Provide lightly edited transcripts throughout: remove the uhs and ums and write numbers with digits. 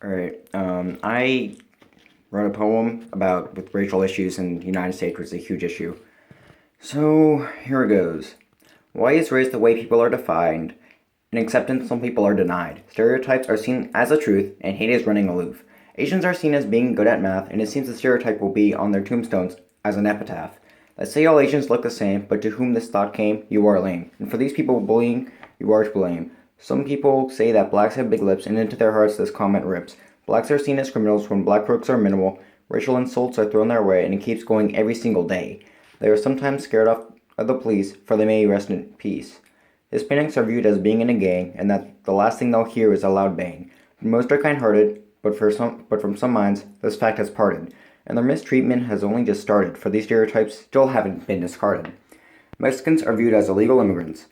Alright, I wrote a poem about with racial issues in the United States, which is a huge issue. So, here it goes. Why is race the way people are defined, and acceptance some people are denied? Stereotypes are seen as a truth, and hate is running aloof. Asians are seen as being good at math, and it seems the stereotype will be on their tombstones as an epitaph. Let's say all Asians look the same, but to whom this thought came, you are lame. And for these people bullying, you are to blame. Some people say that blacks have big lips, and into their hearts this comment rips. Blacks are seen as criminals when black crooks are minimal. Racial insults are thrown their way, and it keeps going every single day. They are sometimes scared off of the police, for they may rest in peace. Hispanics are viewed as being in a gang, and that the last thing they'll hear is a loud bang. Most are kind-hearted, but from some minds, this fact has parted, and their mistreatment has only just started, for these stereotypes still haven't been discarded. Mexicans are viewed as illegal immigrants,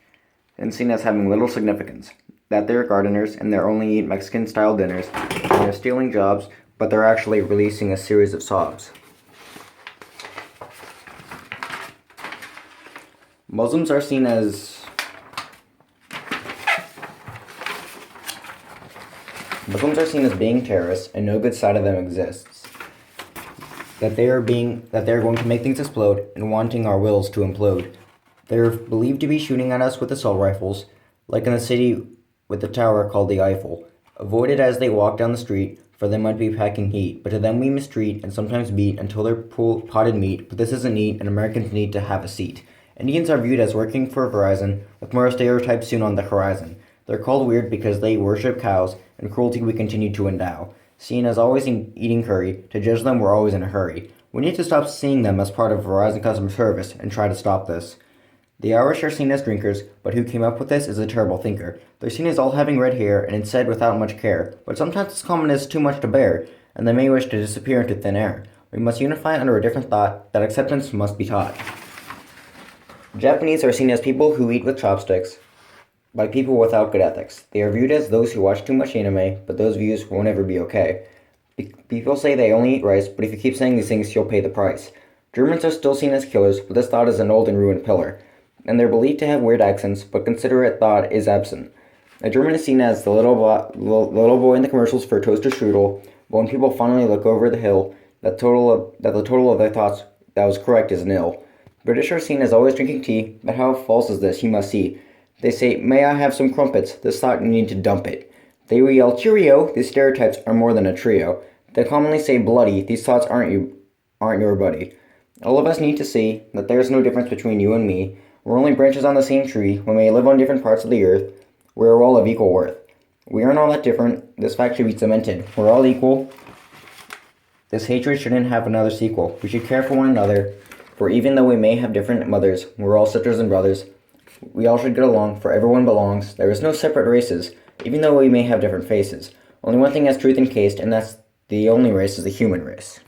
and seen as having little significance, that they're gardeners and they only eat Mexican-style dinners, and they're stealing jobs, but they're actually releasing a series of sobs. Muslims are seen as being terrorists, and no good side of them exists. That they are going to make things explode and wanting our wills to implode. They're believed to be shooting at us with assault rifles, like in the city with the tower called the Eiffel. Avoided as they walk down the street, for they might be packing heat, but to them we mistreat and sometimes beat until they're potted meat, but this isn't neat and Americans need to have a seat. Indians are viewed as working for Verizon, with more stereotypes soon on the horizon. They're called weird because they worship cows, and cruelty we continue to endow. Seen as always eating curry, to judge them we're always in a hurry. We need to stop seeing them as part of Verizon customer service and try to stop this. The Irish are seen as drinkers, but who came up with this is a terrible thinker. They're seen as all having red hair, and it's said without much care, but sometimes this comment is too much to bear, and they may wish to disappear into thin air. We must unify under a different thought, that acceptance must be taught. Japanese are seen as people who eat with chopsticks, by people without good ethics. They are viewed as those who watch too much anime, but those views won't ever be okay. People say they only eat rice, but if you keep saying these things, you'll pay the price. Germans are still seen as killers, but this thought is an old and ruined pillar. And they're believed to have weird accents, but considerate thought is absent. A German is seen as the little boy in the commercials for toaster strudel, but when people finally look over the hill, that the total of their thoughts that was correct is nil. British are seen as always drinking tea, but how false is this, you must see. They say, may I have some crumpets, this thought you need to dump it. They yell cheerio, these stereotypes are more than a trio. They commonly say bloody, these thoughts aren't your buddy. All of us need to see that there is no difference between you and me. We're only branches on the same tree. We may live on different parts of the earth. We're all of equal worth. We aren't all that different. This fact should be cemented. We're all equal. This hatred shouldn't have another sequel. We should care for one another. For even though we may have different mothers, we're all sisters and brothers. We all should get along, for everyone belongs. There is no separate races, even though we may have different faces. Only one thing has truth encased, and that's the only race is the human race.